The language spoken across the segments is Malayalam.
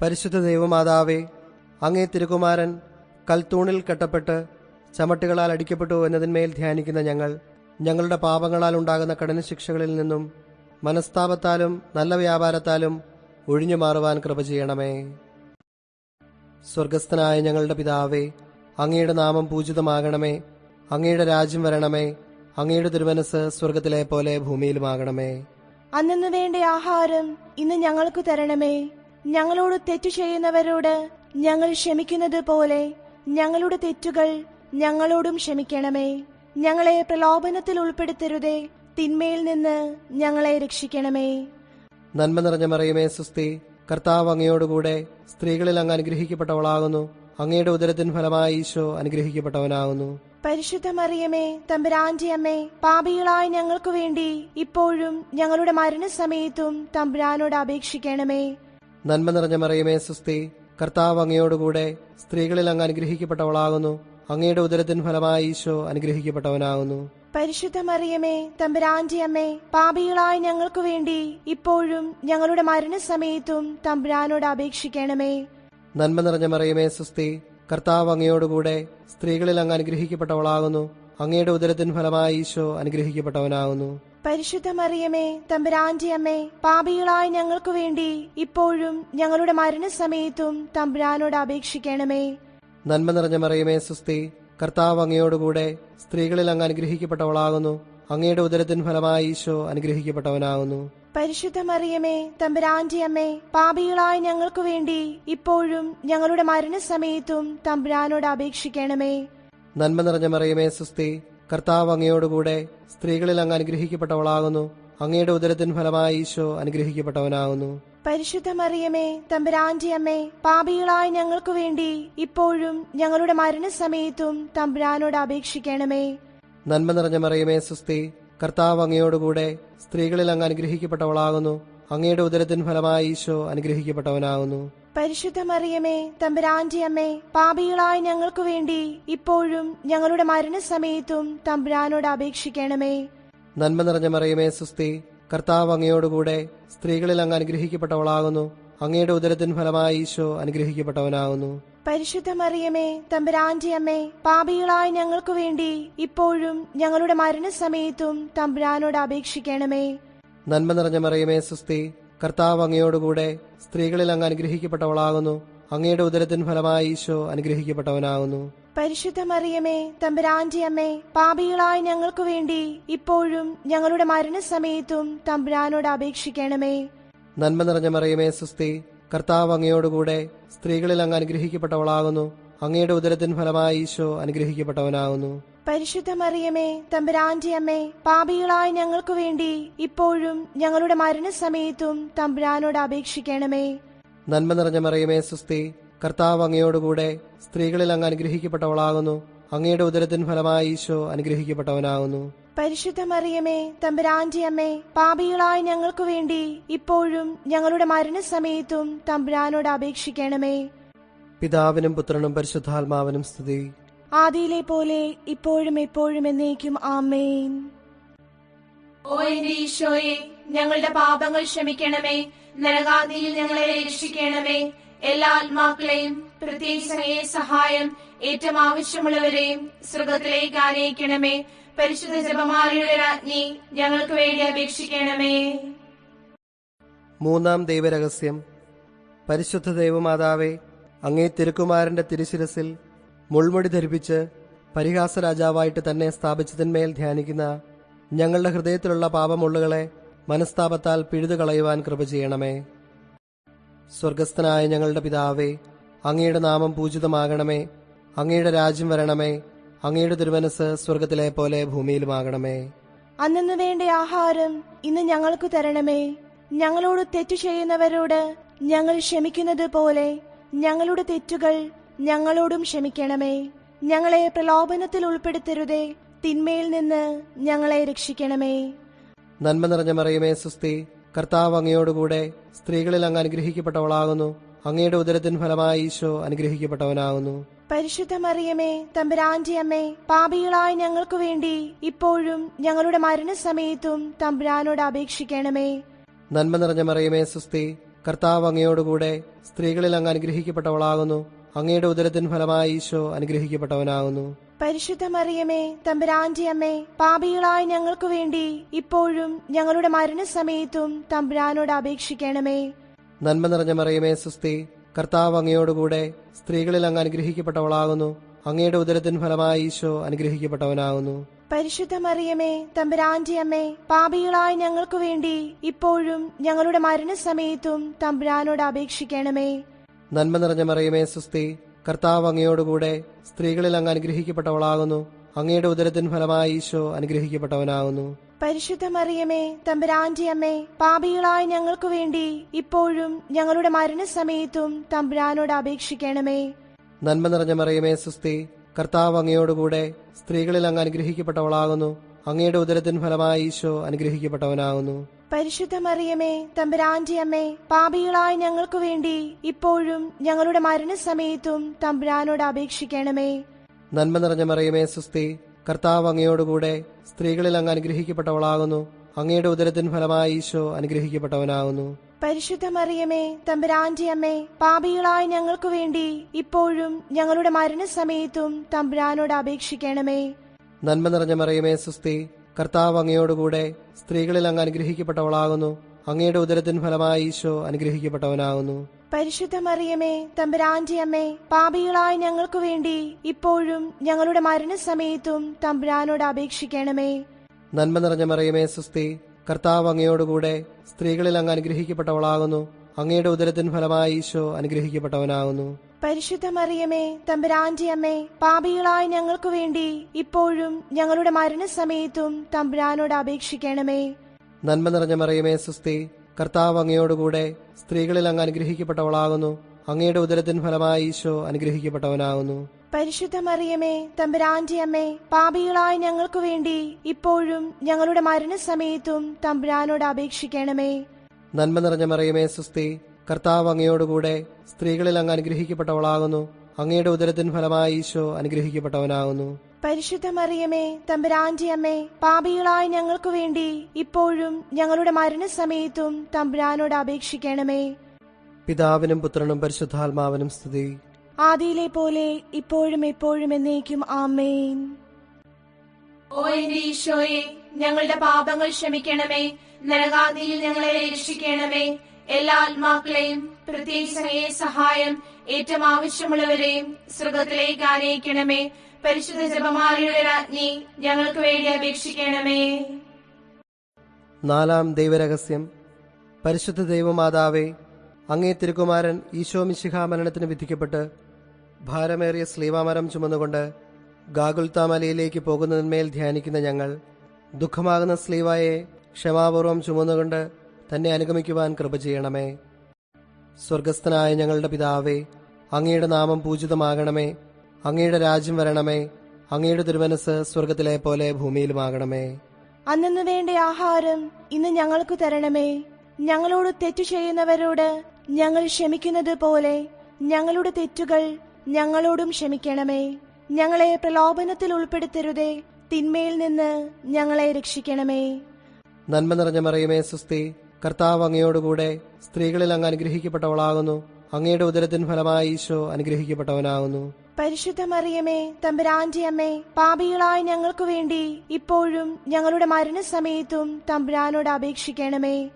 പരിശുദ്ധ ദൈവമാതാവേ, അങ്ങേ തിരുകുമാരൻ കൽത്തൂണിൽ കെട്ടപ്പെട്ട് ചമട്ടുകളാൽ അടിക്കപ്പെട്ടു എന്നതിന്മേൽ ധ്യാനിക്കുന്ന ഞങ്ങളുടെ പാപങ്ങളാൽ ഉണ്ടാകുന്ന കഠിന ശിക്ഷകളിൽ നിന്നും മനസ്താപത്താലും നല്ല വ്യാപാരത്താലും ഒഴിഞ്ഞു മാറുവാൻ കൃപ ചെയ്യണമേ. സ്വർഗസ്ഥനായ ഞങ്ങളുടെ പിതാവേ, അങ്ങയുടെ നാമം പൂജിതമാകണമേ. അങ്ങയുടെ രാജ്യം വരണമേ. അങ്ങയുടെ തിരുമനസ് സ്വർഗത്തിലെ പോലെ ഭൂമിയിലുമാകണമേ. അന്നു വേണ്ട ആഹാരം ഇന്ന് ഞങ്ങൾക്ക് തരണമേ. ഞങ്ങളോട് തെറ്റു ചെയ്യുന്നവരോട് ഞങ്ങൾ ക്ഷമിക്കുന്നത് പോലെ ഞങ്ങളുടെ തെറ്റുകൾ ഞങ്ങളോടും ക്ഷമിക്കണമേ. ഞങ്ങളെ പ്രലോഭനത്തിൽ ഉൾപ്പെടുത്തരുതേ, തിന്മയിൽ നിന്ന് ഞങ്ങളെ രക്ഷിക്കണമേ. നന്മ നിറഞ്ഞ മറിയമേ, സുസ്തി, കർത്താവ് അങ്ങയോടുകൂടെ സ്ത്രീകളിൽ അങ്ങ് അനുഗ്രഹിക്കപ്പെട്ടവളാകുന്നു. അങ്ങയുടെ ഉദരത്തിൻ ഫലമായി ഈശോ അനുഗ്രഹിക്കപ്പെട്ടവനാകുന്നു. പരിശുദ്ധ മറിയമേ, തമ്പുരാന്റെ അമ്മേ, പാപികളായ ഞങ്ങൾക്ക് വേണ്ടി ഇപ്പോഴും ഞങ്ങളുടെ മരണസമയത്തും തമ്പുരാനോട് അപേക്ഷിക്കണമേ. നന്മ നിറഞ്ഞ മറിയമേ, സുസ്തി, കർത്താവ് അങ്ങയോടുകൂടെ സ്ത്രീകളിൽ അങ്ങ് അനുഗ്രഹിക്കപ്പെട്ടവളാകുന്നു. അങ്ങയുടെ ഉദരത്തിൻ ഫലമായി ഈശോ അനുഗ്രഹിക്കപ്പെട്ടവനാകുന്നു. പരിശുദ്ധ മറിയമേ, തമ്പുരാന്റെ അമ്മേ, പാപികളായ ഞങ്ങൾക്ക് വേണ്ടി ഇപ്പോഴും ഞങ്ങളുടെ മരണസമയത്തും തമ്പുരാനോട് അപേക്ഷിക്കണമേ. നന്മ നിറഞ്ഞ മറിയമേ, സുസ്തി, കർത്താവ് അങ്ങയോടുകൂടെ സ്ത്രീകളിൽ അങ്ങ് അനുഗ്രഹിക്കപ്പെട്ടവളാകുന്നു. അങ്ങയുടെ ഉദരത്തിൻ ഫലമായി ഈശോ അനുഗ്രഹിക്കപ്പെട്ടവനാകുന്നു. പരിശുദ്ധ മറിയമേ, തമ്പുരാന്റെ അമ്മേ, പാപികളായ ഞങ്ങൾക്ക് വേണ്ടി ഇപ്പോഴും ഞങ്ങളുടെ മരണസമയത്തും തമ്പുരാനോട് അപേക്ഷിക്കണമേ. നന്മ നിറഞ്ഞ മറിയമേ, സുസ്തി, കർത്താവ് അങ്ങയോടുകൂടെ സ്ത്രീകളിൽ അങ്ങ് അനുഗ്രഹിക്കപ്പെട്ടവളാകുന്നു. അങ്ങയുടെ ഉദരത്തിൻ ഫലമായി ഈശോ അനുഗ്രഹിക്കപ്പെട്ടവനാകുന്നു. പരിശുദ്ധ മറിയമേ, തമ്പുരാന്റെ അമ്മേ, പാപികളായ ഞങ്ങൾക്ക് വേണ്ടി ഇപ്പോഴും ഞങ്ങളുടെ മരണസമയത്തും തമ്പുരാനോട് അപേക്ഷിക്കണമേ. നന്മ നിറഞ്ഞ മറിയമേ, സുസ്തി, കർത്താവ് അങ്ങയോടുകൂടെ സ്ത്രീകളിൽ അങ്ങ് അനുഗ്രഹിക്കപ്പെട്ടവളാകുന്നു. അങ്ങയുടെ ഉദരത്തിൻ ഫലമായി ഈശോ അനുഗ്രഹിക്കപ്പെട്ടവനാകുന്നു. പരിശുദ്ധ മറിയമേ, തമ്പുരാന്റെ അമ്മേ, പാപികളായ ഞങ്ങൾക്ക് വേണ്ടി ഇപ്പോഴും ഞങ്ങളുടെ മരണസമയത്തും തമ്പുരാനോട് അപേക്ഷിക്കണമേ. നന്മ നിറഞ്ഞ മറിയമേ, സുസ്തി, കർത്താവ് അങ്ങയോടുകൂടെ സ്ത്രീകളിൽ അങ്ങ് അനുഗ്രഹിക്കപ്പെട്ടവളാകുന്നു. അങ്ങയുടെ ഉദരത്തിൻ ഫലമായി ഈശോ അനുഗ്രഹിക്കപ്പെട്ടവനാകുന്നു. പരിശുദ്ധ മറിയമേ, തമ്പുരാന്റെ അമ്മേ, പാപികളായ ഞങ്ങൾക്ക് വേണ്ടി ഇപ്പോഴും ഞങ്ങളുടെ മരണസമയത്തും തമ്പുരാനോട് അപേക്ഷിക്കണമേ. നന്മ നിറഞ്ഞ മറിയമേ, സുസ്തി, കർത്താവ് അങ്ങയോടുകൂടെ സ്ത്രീകളിൽ അങ്ങ് അനുഗ്രഹിക്കപ്പെട്ടവളാകുന്നു. അങ്ങയുടെ ഉദരത്തിൻ ഫലമായി ഈശോ അനുഗ്രഹിക്കപ്പെട്ടവനാകുന്നു. പരിശുദ്ധ മറിയമേ, തമ്പുരാന്റെ അമ്മേ, പാപികളായ ഞങ്ങൾക്ക് വേണ്ടി ഇപ്പോഴും ഞങ്ങളുടെ മരണസമയത്തും തമ്പുരാനോട് അപേക്ഷിക്കണമേ. നന്മ നിറഞ്ഞ മറിയമേ, സുസ്തി, കർത്താവ് അങ്ങയോടുകൂടെ സ്ത്രീകളിൽ അങ്ങ് അനുഗ്രഹിക്കപ്പെട്ടവളാകുന്നു. അങ്ങയുടെ ഉദരത്തിൻ ഫലമായി ഈശോ അനുഗ്രഹിക്കപ്പെട്ടവനാകുന്നു. പരിശുദ്ധ മറിയമേ, തമ്പുരാന്റെ അമ്മേ, പാപികളായ ഞങ്ങൾക്ക് വേണ്ടി ഇപ്പോഴും ഞങ്ങളുടെ മരണസമയത്തും തമ്പുരാനോട് അപേക്ഷിക്കണമേ. നന്മ നിറഞ്ഞ മറിയമേ, സുസ്തി, കർത്താവ് അങ്ങയോടുകൂടെ സ്ത്രീകളിൽ അങ്ങ് അനുഗ്രഹിക്കപ്പെട്ടവളാകുന്നു. അങ്ങയുടെ ഉദരത്തിൻ ഫലമായി ഈശോ അനുഗ്രഹിക്കപ്പെട്ടവനാകുന്നു. പരിശുദ്ധ മറിയമേ, തമ്പുരാന്റെ അമ്മേ, പാപികളായ ഞങ്ങൾക്ക് വേണ്ടി ഇപ്പോഴും ഞങ്ങളുടെ മരണസമയത്തും തമ്പുരാനോട് അപേക്ഷിക്കണമേ. നന്മ നിറഞ്ഞ മറിയമേ, സുസ്തി, കർത്താവ് അങ്ങയോടുകൂടെ സ്ത്രീകളിൽ അങ്ങ് അനുഗ്രഹിക്കപ്പെട്ടവളാകുന്നു. അങ്ങയുടെ ഉദരത്തിൻ ഫലമായി ഈശോ അനുഗ്രഹിക്കപ്പെട്ടവനാകുന്നു. പരിശുദ്ധ മറിയമേ, തമ്പുരാന്റെ അമ്മേ, പാപികളായ ഞങ്ങൾക്ക് വേണ്ടി ഇപ്പോഴും ഞങ്ങളുടെ മരണസമയത്തും തമ്പുരാനോട് അപേക്ഷിക്കണമേ. പിതാവിനും പുത്രനും പരിശുദ്ധാത്മാവിനും സ്തുതി. ആദിയിലെ പോലെ ഇപ്പോഴും എപ്പോഴും എന്നേക്കും ആമേൻ. ഓ എന്റെ ഈശോയെ, ഞങ്ങളുടെ പാപങ്ങൾ ക്ഷമിക്കണമേ. നരകാഗ്നിയിൽ ഞങ്ങളെ രക്ഷിക്കണമേ. എല്ലാ ആത്മാക്കളെയും പ്രത്യേകിച്ച് അങ്ങയെ സഹായം ഏറ്റവും ആവശ്യമുള്ളവരെയും സ്വർഗത്തിലേക്ക് ആനയിക്കണമേ. പരിശുദ്ധ ജപമാലയുടെ രാജ്ഞി, ഞങ്ങൾക്ക് വേണ്ടി അപേക്ഷിക്കണമേ. മൂന്നാം ദൈവരഹസ്യം. പരിശുദ്ധ ദൈവമാതാവേ, അങ്ങേ തിരുക്കുമാരന്റെ തിരുശിരസിൽ മുൾമുടി ധരിപ്പിച്ച് പരിഹാസ രാജാവായിട്ട് തന്നെ സ്ഥാപിച്ചതിന്മേൽ ധ്യാനിക്കുന്ന ഞങ്ങളുടെ ഹൃദയത്തിലുള്ള പാപമുള്ളുകളെ മനസ്താപത്താൽ പിഴുതുകളയുവാൻ കൃപ ചെയ്യണമേ. സ്വർഗസ്ഥനായ ഞങ്ങളുടെ പിതാവേ, അങ്ങയുടെ നാമം പൂജിതമാകണമേ. അങ്ങയുടെ രാജ്യം വരണമേ. അങ്ങയുടെ തിരുമനസ് സ്വർഗത്തിലെ പോലെ ഭൂമിയിലുമാകണമേ. അന്നു വേണ്ട ആഹാരം ഇന്ന് ഞങ്ങൾക്ക് തരണമേ. ഞങ്ങളോട് തെറ്റു ചെയ്യുന്നവരോട് ഞങ്ങൾ ക്ഷമിക്കുന്നത് പോലെ ഞങ്ങളുടെ തെറ്റുകൾ ഞങ്ങളോടും ക്ഷമിക്കണമേ. ഞങ്ങളെ പ്രലോഭനത്തിൽ ഉൾപ്പെടുത്തരുതേ, തിന്മയിൽ നിന്ന് ഞങ്ങളെ രക്ഷിക്കണമേ. നന്മ നിറഞ്ഞ മറിയമേ, സുസ്തി, കർത്താവ് അങ്ങയോടുകൂടെ സ്ത്രീകളിൽ അങ്ങ് അനുഗ്രഹിക്കപ്പെട്ടവളാകുന്നു. അങ്ങയുടെ ഉദരത്തിൻ ഫലമായി ഈശോ അനുഗ്രഹിക്കപ്പെട്ടവനാകുന്നു. പരിശുദ്ധ മറിയമേ, തമ്പുരാന്റെ അമ്മേ, പാപികളായ ഞങ്ങൾക്ക് വേണ്ടി ഇപ്പോഴും ഞങ്ങളുടെ മരണസമയത്തും തമ്പുരാനോട് അപേക്ഷിക്കണമേ. നന്മ നിറഞ്ഞ മറിയമേ, സുസ്തി, കർത്താവ് അങ്ങയോടുകൂടെ സ്ത്രീകളിൽ അങ്ങ് അനുഗ്രഹിക്കപ്പെട്ടവളാകുന്നു. അങ്ങയുടെ ഉദരത്തിൻ ഫലമായി ഈശോ അനുഗ്രഹിക്കപ്പെട്ടവനാകുന്നു. പരിശുദ്ധ മറിയമേ, തമ്പുരാന്റെ അമ്മേ, പാപികളായ ഞങ്ങൾക്ക് വേണ്ടി ഇപ്പോഴും ഞങ്ങളുടെ മരണസമയത്തും തമ്പുരാനോട് അപേക്ഷിക്കണമേ. നന്മ നിറഞ്ഞ മറിയമേ, സുസ്തി. കർത്താവ് അങ്ങയോടുകൂടെ സ്ത്രീകളിൽ അങ്ങ് അനുഗ്രഹിക്കപ്പെട്ടവളാകുന്നു. അങ്ങയുടെ ഉദരത്തിൻ ഫലമായി ഈശോ അനുഗ്രഹിക്കപ്പെട്ടവനാകുന്നു. പരിശുദ്ധ മറിയമേ, തമ്പുരാന്റെ അമ്മേ, പാപികളായ ഞങ്ങൾക്ക് വേണ്ടി ഇപ്പോഴും ഞങ്ങളുടെ മരണസമയത്തും തമ്പുരാനോട് അപേക്ഷിക്കണമേ. നന്മ നിറഞ്ഞ മറിയമേ, സുസ്തി. കർത്താവ് അങ്ങയോടുകൂടെ സ്ത്രീകളിൽ അങ്ങ് അനുഗ്രഹിക്കപ്പെട്ടവളാകുന്നു. അങ്ങയുടെ ഉദരത്തിൻ ഫലമായി ഈശോ അനുഗ്രഹിക്കപ്പെട്ടവനാകുന്നു. പരിശുദ്ധ മറിയമേ, തമ്പുരാന്റെ അമ്മേ, പാപികളായ ഞങ്ങൾക്ക് വേണ്ടി ഇപ്പോഴും ഞങ്ങളുടെ മരണസമയത്തും തമ്പുരാനോട് അപേക്ഷിക്കണമേ. നന്മ നിറഞ്ഞ മറിയമേ, സുസ്തി. കർത്താവ് അങ്ങയോടുകൂടെ സ്ത്രീകളിൽ അങ്ങ് അനുഗ്രഹിക്കപ്പെട്ടവളാകുന്നു. അങ്ങയുടെ ഉദരത്തിൻ ഫലമായി ഈശോ അനുഗ്രഹിക്കപ്പെട്ടവനാകുന്നു. പരിശുദ്ധ മറിയമേ, തമ്പുരാന്റെ അമ്മേ, പാപികളായ ഞങ്ങൾക്ക് വേണ്ടി ഇപ്പോഴും ഞങ്ങളുടെ മരണസമയത്തും തമ്പുരാനോട് അപേക്ഷിക്കണമേ. നന്മ നിറഞ്ഞ മറിയമേ, സുസ്തി. കർത്താവ് അങ്ങയോടുകൂടെ സ്ത്രീകളിൽ അങ്ങ് അനുഗ്രഹിക്കപ്പെട്ടവളാകുന്നു. അങ്ങയുടെ ഉദരത്തിൻ ഫലമായി ഈശോ അനുഗ്രഹിക്കപ്പെട്ടവനാകുന്നു. പരിശുദ്ധ മറിയമേ, തമ്പുരാന്റെ അമ്മേ, പാപികളായ ഞങ്ങൾക്ക് വേണ്ടി ഇപ്പോഴും ഞങ്ങളുടെ മരണസമയത്തും തമ്പുരാനോട് അപേക്ഷിക്കണമേ. നന്മ നിറഞ്ഞ മറിയമേ, സുസ്തി. കർത്താവ് അങ്ങയോടുകൂടെ സ്ത്രീകളിൽ അങ്ങ് അനുഗ്രഹിക്കപ്പെട്ടവളാകുന്നു. അങ്ങയുടെ ഉദരത്തിൻ ഫലമായി ഈശോ അനുഗ്രഹിക്കപ്പെട്ടവനാകുന്നു. പരിശുദ്ധ മറിയമേ, തമ്പുരാന്റെ അമ്മേ, പാപികളായ ഞങ്ങൾക്ക് വേണ്ടി ഇപ്പോഴും ഞങ്ങളുടെ മരണസമയത്തും തമ്പുരാനോട് അപേക്ഷിക്കണമേ. നന്മ നിറഞ്ഞ മറിയമേ, സുസ്തി. കർത്താവ് അങ്ങയോടുകൂടെ സ്ത്രീകളിൽ അങ്ങ് അനുഗ്രഹിക്കപ്പെട്ടവളാകുന്നു. അങ്ങയുടെ ഉദരത്തിൻ ഫലമായി ഈശോ അനുഗ്രഹിക്കപ്പെട്ടവനാകുന്നു. പരിശുദ്ധ മറിയമേ, തമ്പുരാന്റെ അമ്മേ, പാപികളായ ഞങ്ങൾക്ക് വേണ്ടി ഇപ്പോഴും ഞങ്ങളുടെ മരണസമയത്തും തമ്പുരാനോട് അപേക്ഷിക്കണമേ. നന്മ നിറഞ്ഞ മറിയമേ, സുസ്തി. കർത്താവ് അങ്ങയോടുകൂടെ സ്ത്രീകളിൽ അങ്ങ് അനുഗ്രഹിക്കപ്പെട്ടവളാകുന്നു. അങ്ങയുടെ ഉദരത്തിൻ ഫലമായി ഈശോ അനുഗ്രഹിക്കപ്പെട്ടവനാകുന്നു. പരിശുദ്ധ മറിയമേ, തമ്പുരാന്റെ അമ്മേ, പാപികളായ ഞങ്ങൾക്ക് വേണ്ടി ഇപ്പോഴും ഞങ്ങളുടെ മരണസമയത്തും തമ്പുരാനോട് അപേക്ഷിക്കണമേ. നന്മ നിറഞ്ഞ മറിയമേ, സുസ്തി. കർത്താവ് അങ്ങയോടുകൂടെ സ്ത്രീകളിൽ അങ്ങ് അനുഗ്രഹിക്കപ്പെട്ടവളാകുന്നു. അങ്ങയുടെ ഉദരത്തിൻ ഫലമായി ഈശോ അനുഗ്രഹിക്കപ്പെട്ടവനാകുന്നു. പരിശുദ്ധ മറിയമേ, തമ്പുരാന്റെ അമ്മേ, പാപികളായ ഞങ്ങൾക്ക് വേണ്ടി ഇപ്പോഴും ഞങ്ങളുടെ മരണസമയത്തും തമ്പുരാനോട് അപേക്ഷിക്കണമേ. പിതാവിനും പുത്രനും പരിശുദ്ധാത്മാവിനും സ്തുതി. ആദിയിലെ പോലെ ഇപ്പോഴും എപ്പോഴും എന്നേക്കും ആമേൻ. ഓ എന്റെ ഈശോയെ, ഞങ്ങളുടെ പാപങ്ങൾ ക്ഷമിക്കണമേ. നരകാഗ്നിയിൽ ഞങ്ങളെ രക്ഷിക്കണമേ. എല്ലാ ആത്മാക്കളെയും പ്രത്യേകിച്ച് അങ്ങയെ സഹായം ഏറ്റവും ആവശ്യമുള്ളവരെയും സ്വർഗ്ഗത്തിലേക്ക് ആനയിക്കണമേ. പരിശുദ്ധ ജപമാലയുടെ രാജ്ഞി, ഞങ്ങൾക്ക് വേണ്ടി അപേക്ഷിക്കണമേ. നാലാം ദൈവരഹസ്യം. പരിശുദ്ധ ദൈവമാതാവേ, അങ്ങേ തിരുക്കുമാരൻ ഈശോ മിശിഹാ മരണത്തിന് വിധിക്കപ്പെട്ട് ഭാരമേറിയ സ്ലീവാമരം ചുമന്നുകൊണ്ട് ഗാഗുൽത്താ മലയിലേക്ക് പോകുന്നതിന്മേൽ ധ്യാനിക്കുന്ന ഞങ്ങൾ ദുഃഖമാകുന്ന സ്ലീവായെ ക്ഷമാപൂർവം ചുമന്നുകൊണ്ട് തന്നെ അനുഗമിക്കുവാൻ കൃപ ചെയ്യണമേ. സ്വർഗസ്ഥനായ ഞങ്ങളുടെ പിതാവേ, അങ്ങയുടെ നാമം പൂജിതമാകണമേ. അങ്ങയുടെ രാജ്യം വരണമേ. അങ്ങയുടെ തിരുമനസ് സ്വർഗത്തിലെ പോലെ ഭൂമിയിലുമാകണമേ. അന്നു വേണ്ട ആഹാരം ഇന്ന് ഞങ്ങൾക്ക് തരണമേ. ഞങ്ങളോട് തെറ്റു ചെയ്യുന്നവരോട് ഞങ്ങൾ ക്ഷമിക്കുന്നത് പോലെ ഞങ്ങളുടെ തെറ്റുകൾ ഞങ്ങളോടും ക്ഷമിക്കണമേ. ഞങ്ങളെ പ്രലോഭനത്തിൽ ഉൾപ്പെടുത്തരുതേ, തിന്മയിൽ നിന്ന് ഞങ്ങളെ രക്ഷിക്കണമേ. നന്മ നിറഞ്ഞ മറിയമേ, സുസ്തി. കർത്താവ് അങ്ങയോടുകൂടെ സ്ത്രീകളിൽ അങ്ങ് അനുഗ്രഹിക്കപ്പെട്ടവളാകുന്നു. അങ്ങയുടെ ഉദരത്തിൻ ഫലമായി ഈശോ അനുഗ്രഹിക്കപ്പെട്ടവനാകുന്നു. പരിശുദ്ധ മറിയമേ, തമ്പുരാന്റെ അമ്മേ, പാപികളായ ഞങ്ങൾക്ക് വേണ്ടി ഇപ്പോഴും ഞങ്ങളുടെ മരണസമയത്തും തമ്പുരാനോട് അപേക്ഷിക്കണമേ.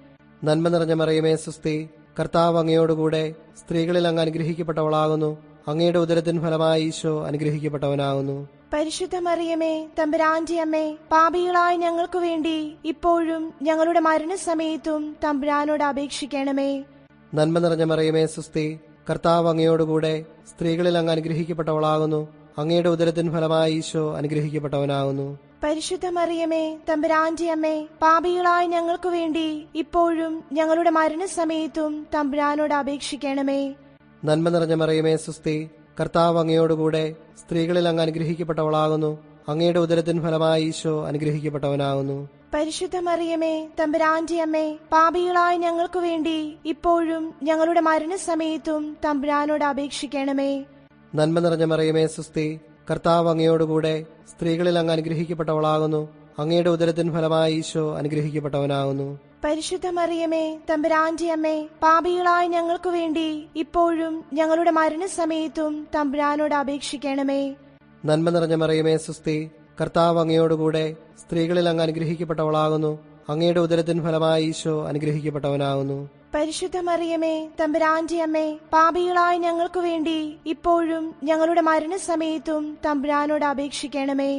നന്മ നിറഞ്ഞ മറിയമേ, സുസ്തി. കർത്താവ് അങ്ങയോടുകൂടെ സ്ത്രീകളിൽ അങ്ങ് അനുഗ്രഹിക്കപ്പെട്ടവളാകുന്നു. അങ്ങയുടെ ഉദരത്തിൻ ഫലമായി ഈശോ അനുഗ്രഹിക്കപ്പെട്ടവനാകുന്നു. പരിശുദ്ധ മറിയമേ, തമ്പുരാന്റെ അമ്മേ, പാപികളായ ഞങ്ങൾക്ക് വേണ്ടി ഇപ്പോഴും ഞങ്ങളുടെ മരണസമയത്തും തമ്പുരാനോട് അപേക്ഷിക്കണമേ. നന്മ നിറഞ്ഞ മറിയമേ, സുസ്തി. കർത്താവ് അങ്ങയോടുകൂടെ സ്ത്രീകളിൽ അങ്ങ് അനുഗ്രഹിക്കപ്പെട്ടവളാകുന്നു. അങ്ങയുടെ ഉദരത്തിൻ ഫലമായി ഈശോ അനുഗ്രഹിക്കപ്പെട്ടവനാകുന്നു. പരിശുദ്ധ മറിയമേ, തമ്പുരാന്റെ അമ്മേ, പാപികളായ ഞങ്ങൾക്ക് വേണ്ടി ഇപ്പോഴും ഞങ്ങളുടെ മരണസമയത്തും തമ്പുരാനോട് അപേക്ഷിക്കണമേ. നന്മ നിറഞ്ഞ മറിയമേ, സുസ്തി. കർത്താവ് അങ്ങയോടുകൂടെ സ്ത്രീകളിൽ അങ്ങ് അനുഗ്രഹിക്കപ്പെട്ടവളാകുന്നു. അങ്ങയുടെ ഉദരത്തിൻ ഫലമായി ഈശോ അനുഗ്രഹിക്കപ്പെട്ടവനാകുന്നു. പരിശുദ്ധ മറിയമേ, തമ്പുരാന്റെ അമ്മേ, പാപികളായ ഞങ്ങൾക്ക് വേണ്ടി ഇപ്പോഴും ഞങ്ങളുടെ മരണസമയത്തും തമ്പുരാനോട് അപേക്ഷിക്കണമേ. നന്മ നിറഞ്ഞ മറിയമേ, സുസ്തി. കർത്താവ് അങ്ങയോടുകൂടെ സ്ത്രീകളിൽ അങ്ങ് അനുഗ്രഹിക്കപ്പെട്ടവളാകുന്നു. അങ്ങയുടെ ഉദരത്തിൻ ഫലമായി ഈശോ അനുഗ്രഹിക്കപ്പെട്ടവനാകുന്നു. പരിശുദ്ധ മറിയമേ തമ്പുരാന്റെ അമ്മേ, പാപികളായ ഞങ്ങൾക്കു വേണ്ടി ഇപ്പോഴും ഞങ്ങളുടെ മരണസമയത്തും തമ്പുരാനോട് അപേക്ഷിക്കണമേ. നന്മ നിറഞ്ഞ മറിയമേ സുസ്തി, കർത്താവ് അങ്ങയോടുകൂടെ സ്ത്രീകളിൽ അങ്ങ് അനുഗ്രഹിക്കപ്പെട്ടവളാകുന്നു. അങ്ങയുടെ ഉദരത്തിൻ ഫലമായി ഈശോ അനുഗ്രഹിക്കപ്പെട്ടവനാകുന്നു. പരിശുദ്ധ മറിയമേ തമ്പുരാന്റെ അമ്മേ, പാപികളായ ഞങ്ങൾക്കു വേണ്ടി ഇപ്പോഴും ഞങ്ങളുടെ മരണസമയത്തും തമ്പുരാനോട് അപേക്ഷിക്കണമേ.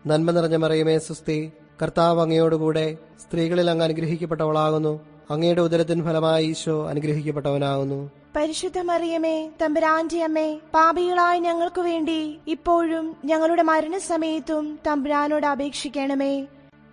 നന്മ നിറഞ്ഞ മറിയമേ സുസ്തി, കർത്താവ് അങ്ങയോടുകൂടെ സ്ത്രീകളിൽ അങ്ങ് അനുഗ്രഹിക്കപ്പെട്ടവളാകുന്നു. അങ്ങയുടെ ഉദരത്തിൻ ഫലമായി ഈശോ അനുഗ്രഹിക്കപ്പെട്ടവനാകുന്നു. പരിശുദ്ധ മറിയമേ തമ്പുരാന്റെ അമ്മേ, പാപികളായ ഞങ്ങൾക്കു വേണ്ടി ഇപ്പോഴും ഞങ്ങളുടെ മരണസമയത്തും തമ്പുരാനോട് അപേക്ഷിക്കണമേ.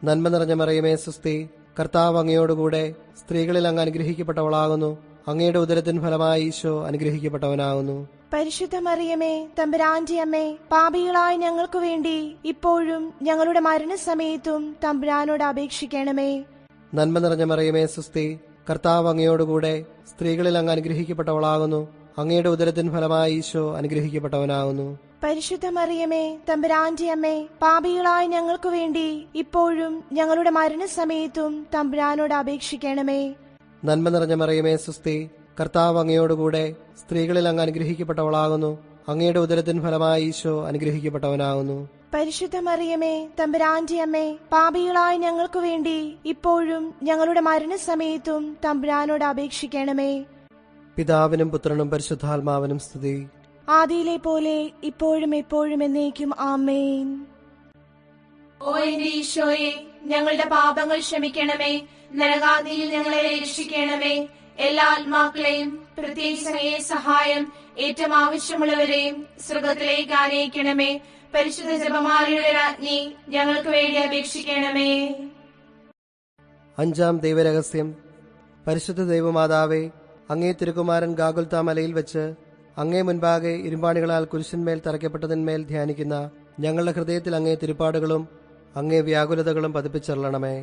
നന്മ നിറഞ്ഞ മറിയമേ സുസ്തി, കർത്താവ് അങ്ങയോടുകൂടെ സ്ത്രീകളിൽ അങ്ങ് അനുഗ്രഹിക്കപ്പെട്ടവളാകുന്നു. അങ്ങയുടെ ഉദരത്തിൻ ഫലമായി ഈശോ അനുഗ്രഹിക്കപ്പെട്ടവനാകുന്നു. പരിശുദ്ധ മറിയമേ തമ്പുരാന്റെ അമ്മേ, പാപികളായ ഞങ്ങൾക്കു വേണ്ടി ഇപ്പോഴും ഞങ്ങളുടെ മരണസമയത്തും തമ്പുരാനോട് അപേക്ഷിക്കണമേ. നന്മ നിറഞ്ഞ മറിയമേ സുസ്തി, കർത്താവ് അങ്ങയോടുകൂടെ സ്ത്രീകളിൽ അങ്ങ് അനുഗ്രഹിക്കപ്പെട്ടവളാകുന്നു. അങ്ങയുടെ ഉദരത്തിൻ ഫലമായി ഈശോ അനുഗ്രഹിക്കപ്പെട്ടവനാകുന്നു. പരിശുദ്ധ മറിയമേ തമ്പുരാന്റെ അമ്മേ, പാപികളായ ഞങ്ങൾക്കു വേണ്ടി ഇപ്പോഴും ഞങ്ങളുടെ മരണസമയത്തും തമ്പുരാനോട് അപേക്ഷിക്കണമേ. നന്മ നിറഞ്ഞ മറിയമേ സുസ്തി, കർത്താവ് അങ്ങയോടുകൂടെ സ്ത്രീകളിൽ അങ്ങ് അനുഗ്രഹിക്കപ്പെട്ടവളാകുന്നു. അങ്ങയുടെ ഉദരത്തിൻ ഫലമായി ഈശോ അനുഗ്രഹിക്കപ്പെട്ടവനാകുന്നു. പരിശുദ്ധ മറിയമേ തമ്പുരാന്റെ അമ്മേ, പാപികളായ ഞങ്ങൾക്കു വേണ്ടി ഇപ്പോഴും ഞങ്ങളുടെ മരണസമയത്തും തമ്പുരാനോട് അപേക്ഷിക്കണമേ. പിതാവിനും പുത്രനും പരിശുദ്ധാത്മാവിനും സ്തുതി. ആദിയിലെ പോലെ ഇപ്പോഴും എപ്പോഴും എന്നേക്കും ആമേൻ. ഓ എന്റെ ഈശോയെ, ഞങ്ങളുടെ പാപങ്ങൾ ക്ഷമിക്കണമേ. നരകാഗ്നിയിൽ ഞങ്ങളെ രക്ഷിക്കണമേ. എല്ലാ ആത്മാക്കളെയും പ്രത്യേകിച്ച് അങ്ങയെ സഹായം ഏറ്റവും ആവശ്യമുള്ളവരെയും സ്വർഗത്തിലേക്ക് ആനയിക്കണമേ. പരിശുദ്ധ ജപമാലയുടെ രാജ്ഞി, ഞങ്ങൾക്ക് വേണ്ടി അപേക്ഷിക്കണമേ. അഞ്ചാം ദൈവരഹസ്യം. പരിശുദ്ധ ദൈവമാതാവേ, അങ്ങേ തിരുക്കുമാരൻ ഗാഗുൽത്താ മലയിൽ വെച്ച് അങ്ങേ മുൻപാകെ ഇരുമ്പാണികളാൽ കുരിശന്മേൽ തറയ്ക്കപ്പെട്ടതിന്മേൽ ധ്യാനിക്കുന്ന ഞങ്ങളുടെ ഹൃദയത്തിൽ അങ്ങേ തിരുപ്പാടുകളും അങ്ങേ വ്യാകുലതകളും പതിപ്പിച്ചെള്ളണമേ.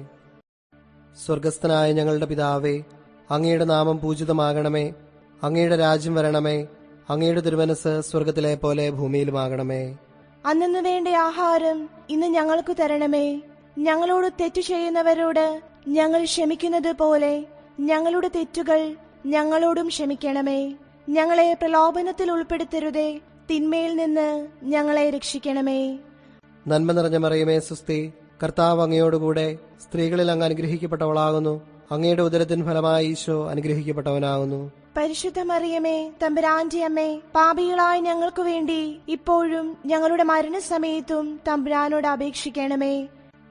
സ്വർഗസ്ഥനായ ഞങ്ങളുടെ പിതാവേ, അങ്ങയുടെ നാമം പൂജിതമാകണമേ. അങ്ങയുടെ രാജ്യം വരണമേ. അങ്ങയുടെ തിരുമനസ് സ്വർഗത്തിലെ പോലെ ഭൂമിയിലുമാകണമേ. അന്നു വേണ്ട ആഹാരം ഇന്ന് ഞങ്ങൾക്ക് തരണമേ. ഞങ്ങളോട് തെറ്റു ചെയ്യുന്നവരോട് ഞങ്ങൾ ക്ഷമിക്കുന്നത് പോലെ ഞങ്ങളുടെ തെറ്റുകൾ ഞങ്ങളോടും ക്ഷമിക്കണമേ. ഞങ്ങളെ പ്രലോഭനത്തിൽ ഉൾപ്പെടുത്തരുതേ, തിന്മയിൽ നിന്ന് ഞങ്ങളെ രക്ഷിക്കണമേ. നന്മ നിറഞ്ഞ മറിയമേ സുസ്തി, കർത്താവ് അങ്ങയോടുകൂടെ സ്ത്രീകളിൽ അങ്ങ് അനുഗ്രഹിക്കപ്പെട്ടവളാകുന്നു. അങ്ങയുടെ ഉദരത്തിൻ ഫലമായി ഈശോ അനുഗ്രഹിക്കപ്പെട്ടവനാകുന്നു. പരിശുദ്ധ മറിയമേ തമ്പുരാന്റെ അമ്മേ, പാപികളായ ഞങ്ങൾക്കു വേണ്ടി ഇപ്പോഴും ഞങ്ങളുടെ മരണസമയത്തും തമ്പുരാനോട് അപേക്ഷിക്കണമേ.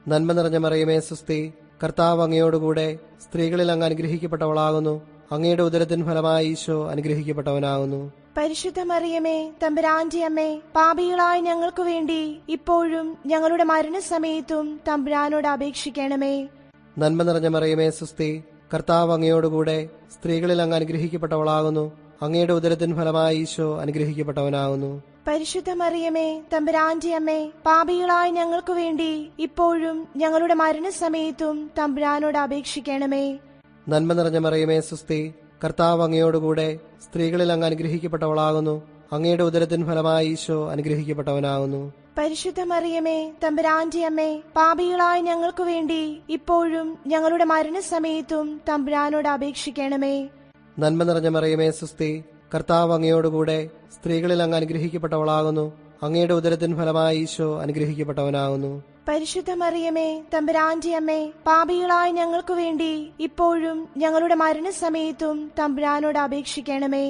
നന്മ നിറഞ്ഞ മറിയമേ സുസ്തി, കർത്താവ് അങ്ങയോടുകൂടെ സ്ത്രീകളിൽ അങ്ങ് അനുഗ്രഹിക്കപ്പെട്ടവളാകുന്നു. അങ്ങയുടെ ഉദരത്തിൻ ഫലമായി ഈശോ അനുഗ്രഹിക്കപ്പെട്ടവനാകുന്നു. പരിശുദ്ധ മറിയമേ തമ്പുരാന്റെ അമ്മേ, പാപികളായ ഞങ്ങൾക്കു വേണ്ടി ഇപ്പോഴും ഞങ്ങളുടെ മരണസമയത്തും തമ്പുരാനോട് അപേക്ഷിക്കണമേ. നന്മ നിറഞ്ഞ മറിയമേ സുസ്തി, കർത്താവ് അങ്ങയോടുകൂടെ സ്ത്രീകളിൽ അങ്ങ് അനുഗ്രഹിക്കപ്പെട്ടവളാകുന്നു. അങ്ങയുടെ ഉദരത്തിൻ ഫലമായി ഈശോ അനുഗ്രഹിക്കപ്പെട്ടവനാകുന്നു. പരിശുദ്ധ മറിയമേ തമ്പുരാന്റെ അമ്മേ, പാപികളായ ഞങ്ങൾക്കു വേണ്ടി ഇപ്പോഴും ഞങ്ങളുടെ മരണസമയത്തും തമ്പുരാനോട് അപേക്ഷിക്കണമേ. നന്മ നിറഞ്ഞ മറിയമേ സുസ്തി, കർത്താവ് അങ്ങയോടുകൂടെ സ്ത്രീകളിൽ അങ്ങ് അനുഗ്രഹിക്കപ്പെട്ടവളാകുന്നു. അങ്ങയുടെ ഉദരത്തിൻ ഫലമായി ഈശോ അനുഗ്രഹിക്കപ്പെട്ടവനാകുന്നു. പരിശുദ്ധ മറിയമേ തമ്പുരാന്റെ അമ്മേ, പാപികളായ ഞങ്ങൾക്കു വേണ്ടി ഇപ്പോഴും ഞങ്ങളുടെ മരണസമയത്തും തമ്പുരാനോട് അപേക്ഷിക്കണമേ. നന്മ നിറഞ്ഞ മറിയമേ സുസ്തി, കർത്താവ് അങ്ങയോടുകൂടെ സ്ത്രീകളിൽ അങ്ങ് അനുഗ്രഹിക്കപ്പെട്ടവളാകുന്നു. അങ്ങയുടെ ഉദരത്തിൻ ഫലമായി ഈശോ അനുഗ്രഹിക്കപ്പെട്ടവനാകുന്നു. പരിശുദ്ധ മറിയമേ തമ്പുരാന്റെ അമ്മേ, പാപികളായ ഞങ്ങൾക്കു വേണ്ടി ഇപ്പോഴും ഞങ്ങളുടെ മരണസമയത്തും തമ്പുരാനോട് അപേക്ഷിക്കണമേ.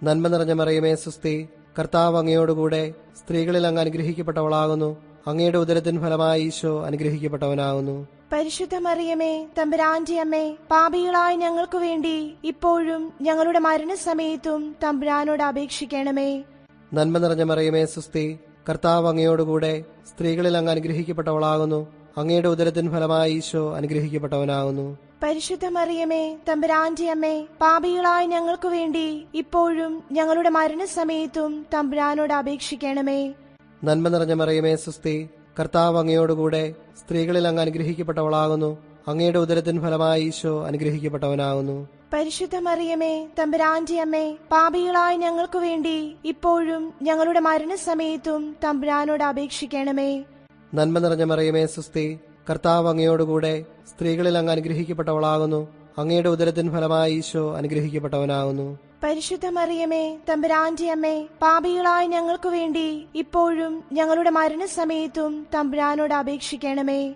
നന്മ നിറഞ്ഞ മറിയമേ സുസ്തി, കർത്താവ് അങ്ങയോടുകൂടെ സ്ത്രീകളിൽ അങ്ങ് അനുഗ്രഹിക്കപ്പെട്ടവളാകുന്നു. അങ്ങയുടെ ഉദരത്തിൻ ഫലമായി ഈശോ അനുഗ്രഹിക്കപ്പെട്ടവനാകുന്നു. പരിശുദ്ധ മറിയമേ തമ്പുരാന്റെ അമ്മേ, പാപികളായ ഞങ്ങൾക്കു വേണ്ടി ഇപ്പോഴും ഞങ്ങളുടെ മരണസമയത്തും തമ്പുരാനോട് അപേക്ഷിക്കണമേ. നന്മ നിറഞ്ഞ മറിയമേ സുസ്തി, കർത്താവ് അങ്ങയോടുകൂടെ സ്ത്രീകളിൽ അങ്ങ് അനുഗ്രഹിക്കപ്പെട്ടവളാകുന്നു. അങ്ങയുടെ ഉദരത്തിൻ ഫലമായി ഈശോ അനുഗ്രഹിക്കപ്പെട്ടവനാകുന്നു. പരിശുദ്ധ മറിയമേ തമ്പുരാന്റെ അമ്മേ, പാപികളായ ഞങ്ങൾക്കു വേണ്ടി ഇപ്പോഴും ഞങ്ങളുടെ മരണസമയത്തും തമ്പുരാനോട് അപേക്ഷിക്കണമേ. നന്മ നിറഞ്ഞ മറിയമേ സുസ്തി, കർത്താവ് അങ്ങയോടുകൂടെ സ്ത്രീകളിൽ അങ്ങ് അനുഗ്രഹിക്കപ്പെട്ടവളാകുന്നു. അങ്ങയുടെ ഉദരത്തിൻ ഫലമായി ഈശോ അനുഗ്രഹിക്കപ്പെട്ടവനാകുന്നു. പരിശുദ്ധ മറിയമേ തമ്പുരാന്റെ അമ്മേ, പാപികളായ ഞങ്ങൾക്കു വേണ്ടി ഇപ്പോഴും ഞങ്ങളുടെ മരണസമയത്തും തമ്പുരാനോട് അപേക്ഷിക്കണമേ. നന്മ നിറഞ്ഞ മറിയമേ സുസ്തി, കർത്താവ് അങ്ങയോടുകൂടെ സ്ത്രീകളിൽ അങ്ങ് അനുഗ്രഹിക്കപ്പെട്ടവളാകുന്നു. അങ്ങയുടെ ഉദരത്തിൻ ഫലമായി ഈശോ അനുഗ്രഹിക്കപ്പെട്ടവനാകുന്നു. പരിശുദ്ധ മറിയമേ, തമ്പുരാന്റെ അമ്മേ, പാപികളായ ഞങ്ങൾക്ക് വേണ്ടി ഇപ്പോഴും ഞങ്ങളുടെ മരണസമയത്തും തമ്പുരാനോട് അപേക്ഷിക്കണമേ.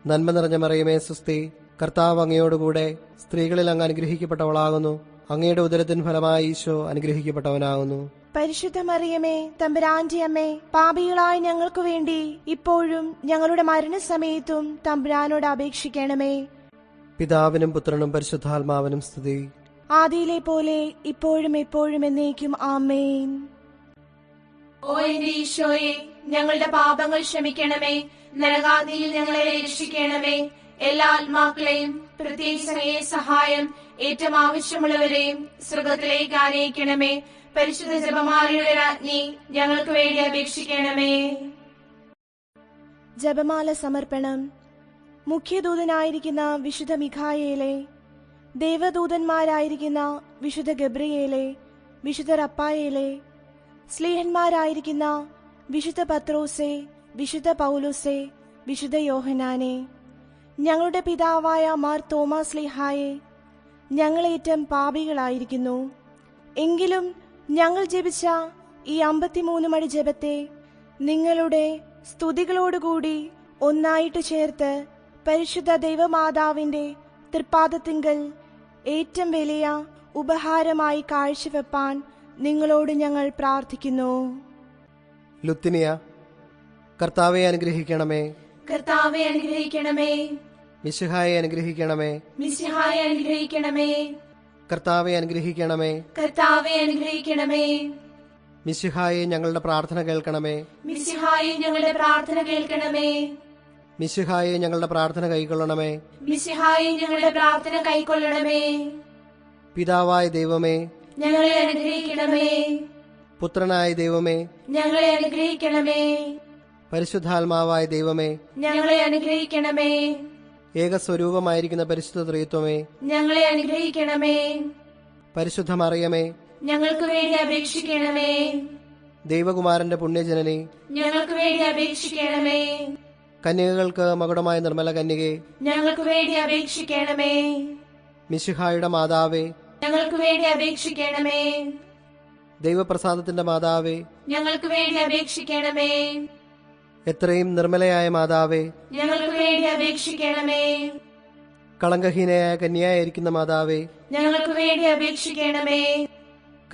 നന്മ നിറഞ്ഞ മറിയമേ, സുസ്തി. കർത്താവ് അങ്ങയോടുകൂടെ സ്ത്രീകളിൽ അങ്ങ് അനുഗ്രഹിക്കപ്പെട്ടവളാകുന്നു. അങ്ങയുടെ ഉദരത്തിൻ ഫലമായി ഈശോ അനുഗ്രഹിക്കപ്പെട്ടവനാകുന്നു. പരിശുദ്ധ മറിയമേ, തമ്പുരാന്റെ അമ്മേ, പാപികളായ ഞങ്ങൾക്ക് വേണ്ടി ഇപ്പോഴും ഞങ്ങളുടെ മരണസമയത്തും തമ്പുരാനോട് അപേക്ഷിക്കണമേ. പിതാവിനും പുത്രനും പരിശുദ്ധാത്മാവിനും സ്തുതി. ആദിയിലെ പോലെ ഇപ്പോഴും എപ്പോഴും എന്നേക്കും ആമേൻ. ഓ എന്റെ ഈശോയെ, ഞങ്ങളുടെ പാപങ്ങൾ ക്ഷമിക്കണമേ. നരകാഗ്നിയിൽ ഞങ്ങളെ രക്ഷിക്കണമേ. എല്ലാ ആത്മാക്കളെയും പ്രത്യേകിച്ച് സഹായം ഏറ്റവും ആവശ്യമുള്ളവരെയും സ്വർഗത്തിലേക്ക് ആനയിക്കണമേ. പരിശുദ്ധ ജപമാലയുടെ രാജ്ഞി, ഞങ്ങൾക്ക് വേണ്ടി അപേക്ഷിക്കണമേ. ജപമാല സമർപ്പണം. മുഖ്യദൂതനായിരിക്കുന്ന വിശുദ്ധ മിഖായേലെ, ദേവദൂതന്മാരായിരിക്കുന്ന വിശുദ്ധ ഗബ്രിയേലെ, വിശുദ്ധ റപ്പായേലെ, സ്ലീഹന്മാരായിരിക്കുന്ന വിശുദ്ധ പത്രോസെ, വിശുദ്ധ പൗലോസെ, വിശുദ്ധ യോഹനാനെ, ഞങ്ങളുടെ പിതാവായ മാർ തോമാസ് സ്ലീഹായെ, ഞങ്ങളേറ്റം പാപികളായിരിക്കുന്നു. എങ്കിലും ഞങ്ങൾ ജപിച്ച ഈ 53 മണി ജപത്തെ നിങ്ങളുടെ സ്തുതികളോടുകൂടി ഒന്നായിട്ട് ചേർത്ത് പരിശുദ്ധ ദൈവമാതാവിന്റെ തൃപ്പാദത്തിങ്കൽ ഏറ്റവും വലിയ ഉപഹാരമായി കാഴ്ചവെപ്പാൻ നിങ്ങളോട് ഞങ്ങൾ പ്രാർത്ഥിക്കുന്നു. ലുത്തിനിയ. കർത്താവെ അനുഗ്രഹിക്കണമേ. കർത്താവെ അനുഗ്രഹിക്കണമേ. മിശിഹായെ അനുഗ്രഹിക്കണമേ. മിശിഹായെ അനുഗ്രഹിക്കണമേ. കർത്താവെ അനുഗ്രഹിക്കണമേ. കർത്താവെ അനുഗ്രഹിക്കണമേ. മിശിഹായെ ഞങ്ങളുടെ പ്രാർത്ഥന കേൾക്കണമേ. മിശിഹായെ ഞങ്ങളുടെ പ്രാർത്ഥന കേൾക്കണമേ. മിശിഹായെ ഞങ്ങളുടെ പ്രാർത്ഥന കൈക്കൊള്ളണമേ. മിശിഹായെ ഞങ്ങളുടെ പ്രാർത്ഥന കൈക്കൊള്ളണമേ. പിതാവായ ദൈവമേ, ഞങ്ങളെ അനുഗ്രഹിക്കണമേ. പുത്രനായ ദൈവമേ, ഞങ്ങളെ അനുഗ്രഹിക്കണമേ. പരിശുദ്ധാത്മാവായ ദൈവമേ, ഞങ്ങളെ അനുഗ്രഹിക്കണമേ. ഏകസ്വരൂപമായിരിക്കുന്ന പരിശുദ്ധ ത്രിത്വമേ, ഞങ്ങളെ അനുഗ്രഹിക്കണമേ. പരിശുദ്ധ മറിയമേ, ഞങ്ങൾക്ക് വേണ്ടി അപേക്ഷിക്കണമേ. ദൈവകുമാരന്റെ പുണ്യജനനി, ഞങ്ങൾക്ക് വേണ്ടി അപേക്ഷിക്കണമേ. കന്യകകൾക്ക് മകുടമായ നിർമ്മല കന്യകെ, ഞങ്ങൾക്ക് വേണ്ടി അപേക്ഷിക്കണമേ. മിശിഹായുടെ മാതാവേ, ഞങ്ങൾക്ക് വേണ്ടി അപേക്ഷിക്കണമേ. ദൈവപ്രസാദത്തിന്റെ മാതാവേ, ഞങ്ങൾക്ക് വേണ്ടി അപേക്ഷിക്കണമേ. എത്രയും നിർമ്മലയായ മാതാവേ, ഞങ്ങൾക്ക് വേണ്ടി അപേക്ഷിക്കണമേ. കളങ്കഹീനയായ കന്യായിരിക്കുന്ന മാതാവേ, ഞങ്ങൾക്ക് വേണ്ടി അപേക്ഷിക്കണമേ.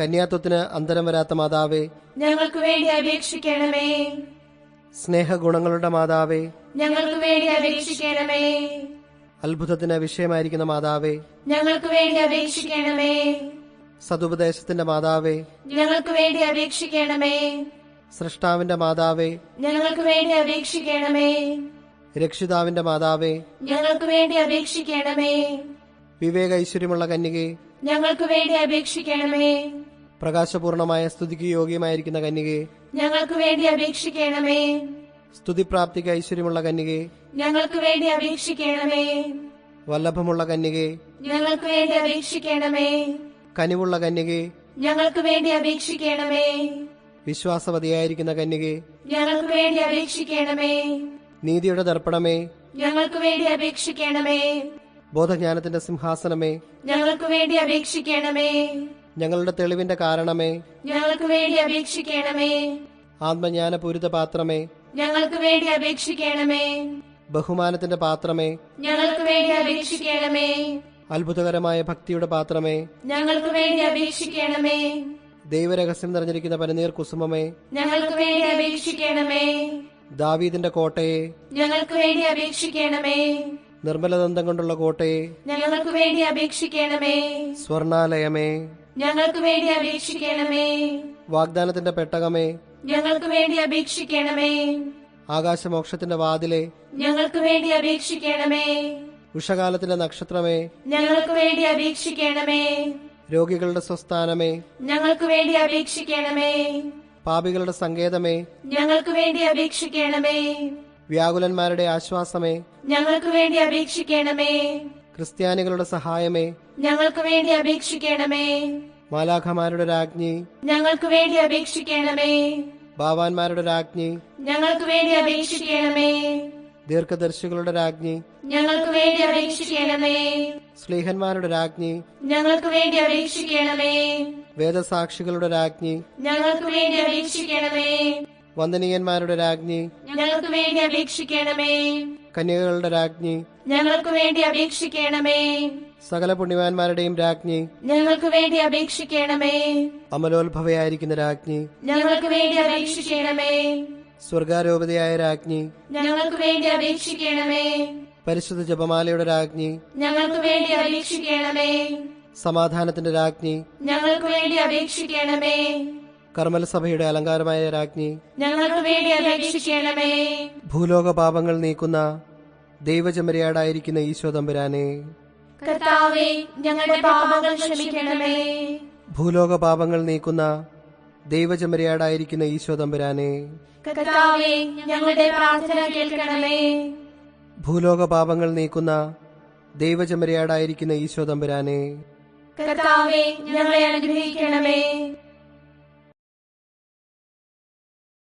കന്യാത്വത്തിന് അന്തരം വരാത്ത മാതാവേ, ഞങ്ങൾക്ക് വേണ്ടി അപേക്ഷിക്കണമേ. സ്നേഹഗുണങ്ങളുടെ മാതാവേ, ഞങ്ങൾക്ക് വേണ്ടി അപേക്ഷിക്കണമേ. അത്ഭുതത്തിന് വിഷയമായിരിക്കുന്ന മാതാവേ, ഞങ്ങൾക്ക് വേണ്ടി അപേക്ഷിക്കണമേ. സതുപദേശത്തിന്റെ മാതാവേ, ഞങ്ങൾക്ക് വേണ്ടി അപേക്ഷിക്കണമേ. സൃഷ്ടാവിന്റെ മാതാവേ, ഞങ്ങൾക്ക് വേണ്ടി അപേക്ഷിക്കണമേ. രക്ഷിതാവിന്റെ മാതാവേ, ഞങ്ങൾക്ക് വേണ്ടി അപേക്ഷിക്കണമേ. വിവേക ഐശ്വര്യമുള്ള കന്യകെ, ഞങ്ങൾക്ക് വേണ്ടി അപേക്ഷിക്കണമേ. പ്രകാശപൂർണമായ സ്തുതിക്ക് യോഗ്യമായിരിക്കുന്ന കന്യകെ, ഞങ്ങൾക്ക് വേണ്ടി അപേക്ഷിക്കണമേ. സ്തുതിപ്രാപ്തിക്ക് ഐശ്വര്യമുള്ള കന്യകെ, ഞങ്ങൾക്ക് വേണ്ടി അപേക്ഷിക്കണമേ. വല്ലഭമുള്ള കന്യകെ, ഞങ്ങൾക്ക് വേണ്ടി അപേക്ഷിക്കണമേ. കനിവുള്ള കന്യകെ, ഞങ്ങൾക്ക് വേണ്ടി അപേക്ഷിക്കണമേ. വിശ്വാസവതിയായിരിക്കുന്ന കന്യകെ, ഞങ്ങൾക്ക് വേണ്ടി അപേക്ഷിക്കണമേ. നീതിയുടെ ദർപ്പണമേ, ഞങ്ങൾക്ക് വേണ്ടി അപേക്ഷിക്കണമേ. ബോധജ്ഞാനത്തിന്റെ സിംഹാസനമേ, ഞങ്ങൾക്ക് വേണ്ടി അപേക്ഷിക്കണമേ. ഞങ്ങളുടെ തെളിവിന്റെ കാരണമേ, ഞങ്ങൾക്ക് വേണ്ടി അപേക്ഷിക്കണമേ. ആത്മജ്ഞാനപൂരിത പാത്രമേ, ഞങ്ങൾക്ക് വേണ്ടി അപേക്ഷിക്കണമേ. ബഹുമാനത്തിന്റെ പാത്രമേ, ഞങ്ങൾക്ക് വേണ്ടി അപേക്ഷിക്കണമേ. അത്ഭുതകരമായ ഭക്തിയുടെ പാത്രമേ, ഞങ്ങൾക്ക് വേണ്ടി അപേക്ഷിക്കണമേ. ദൈവരഹസ്യം നിറഞ്ഞിരിക്കുന്ന പനിനീർ കുസുമമേ, ഞങ്ങൾക്ക് വേണ്ടി അപേക്ഷിക്കണമേ. ദാവീദിന്റെ കോട്ടയെ, ഞങ്ങൾക്ക് വേണ്ടി അപേക്ഷിക്കണമേ. നിർമ്മലദന്തം കൊണ്ടുള്ള കോട്ടയെ, ഞങ്ങൾക്ക് വേണ്ടി അപേക്ഷിക്കണമേ. സ്വർണാലയമേ, ഞങ്ങൾക്ക് വേണ്ടി അപേക്ഷിക്കണമേ. വാഗ്ദാനത്തിന്റെ പെട്ടകമേ, ഞങ്ങൾക്ക് വേണ്ടി അപേക്ഷിക്കണമേ. ആകാശമോക്ഷത്തിന്റെ വാതിലെ, ഞങ്ങൾക്ക് വേണ്ടി അപേക്ഷിക്കണമേ. ഉഷകാലത്തിന്റെ നക്ഷത്രമേ, ഞങ്ങൾക്ക് വേണ്ടി അപേക്ഷിക്കണമേ. രോഗികളുടെ സ്വസ്ഥാനമേ, ഞങ്ങൾക്ക് വേണ്ടി അപേക്ഷിക്കണമേ. പാപികളുടെ സങ്കേതമേ, ഞങ്ങൾക്ക് വേണ്ടി അപേക്ഷിക്കണമേ. വ്യാകുലന്മാരുടെ ആശ്വാസമേ, ഞങ്ങൾക്ക് വേണ്ടി അപേക്ഷിക്കണമേ. ക്രിസ്ത്യാനികളുടെ സഹായമേ, ഞങ്ങൾക്ക് വേണ്ടി അപേക്ഷിക്കണമേ. മാലാഖമാരുടെ രാജ്ഞി, ഞങ്ങൾക്ക് വേണ്ടി അപേക്ഷിക്കണമേ. ബാവാന്മാരുടെ രാജ്ഞി, ഞങ്ങൾക്ക് വേണ്ടി അപേക്ഷിക്കണമേ. ദീർഘദർശികളുടെ രാജ്ഞി, ഞങ്ങൾക്ക് വേണ്ടി അപേക്ഷിക്കണമേ. സ്ലീഹന്മാരുടെ രാജ്ഞി, ഞങ്ങൾക്ക് വേണ്ടി അപേക്ഷിക്കണമേ. വേദസാക്ഷികളുടെ രാജ്ഞി, ഞങ്ങൾക്ക് വേണ്ടി അപേക്ഷിക്കണമേ. വന്ദനീയന്മാരുടെ രാജ്ഞി, ഞങ്ങൾക്ക് വേണ്ടി അപേക്ഷിക്കണമേ. കന്യകകളുടെ രാജ്ഞി, ഞങ്ങൾക്ക് വേണ്ടി അപേക്ഷിക്കണമേ. സകല പുണ്യവാന്മാരുടെയും രാജ്ഞി, ഞങ്ങൾക്ക് വേണ്ടി അപേക്ഷിക്കണമേ. അമലോത്ഭവയായിരിക്കുന്ന രാജ്ഞി, ഞങ്ങൾക്ക് വേണ്ടി അപേക്ഷിക്കണമേ. സ്വർഗാരോപതയായ രാജ്ഞി, ഞങ്ങൾക്ക് വേണ്ടി അപേക്ഷിക്കണമേ. പരിശുദ്ധ ജപമാലയുടെ രാജ്ഞി, ഞങ്ങൾക്ക് വേണ്ടി അപേക്ഷിക്കണമേ. സമാധാനത്തിന്റെ രാജ്ഞി, ഞങ്ങൾക്ക് വേണ്ടി അപേക്ഷിക്കണമേ. കർമ്മല സഭയുടെ അലങ്കാരമായ രാജ്ഞി, ഞങ്ങൾക്ക് വേണ്ടി അപേക്ഷിക്കണമേ. ഭൂലോക പാപങ്ങൾ നീക്കുന്ന ദൈവചമരിയാടായിരിക്കുന്ന ഈശോ തമ്പുരാനെ, കർത്താവേ, ഞങ്ങളുടെ പാപങ്ങൾ ക്ഷമിക്കണമേ. ഭൂലോക പാപങ്ങൾ നീക്കുന്ന ദൈവചമരിയാടായിരിക്കുന്ന ഈശോ തമ്പുരാനെ, കർത്താവേ, ഞങ്ങളുടെ പാപങ്ങൾ ക്ഷമിക്കണമേ. ഭൂലോക പാപങ്ങൾ നീക്കുന്ന ദൈവചമരിയാടായിരിക്കുന്ന ഈശോ തമ്പുരാനെ, കർത്താവേ, ഞങ്ങളുടെ പാപങ്ങൾ ക്ഷമിക്കണമേ. കർത്താവേ, ഞങ്ങളുടെ പാപങ്ങൾ ക്ഷമിക്കണമേ. ഭൂലോക പാപങ്ങൾ നീക്കുന്ന ദൈവചമരിയാടായിരിക്കുന്ന ഈശോ തമ്പുരാനെ, കർത്താവേ, ഞങ്ങളെ അനുഗ്രഹിക്കണമേ.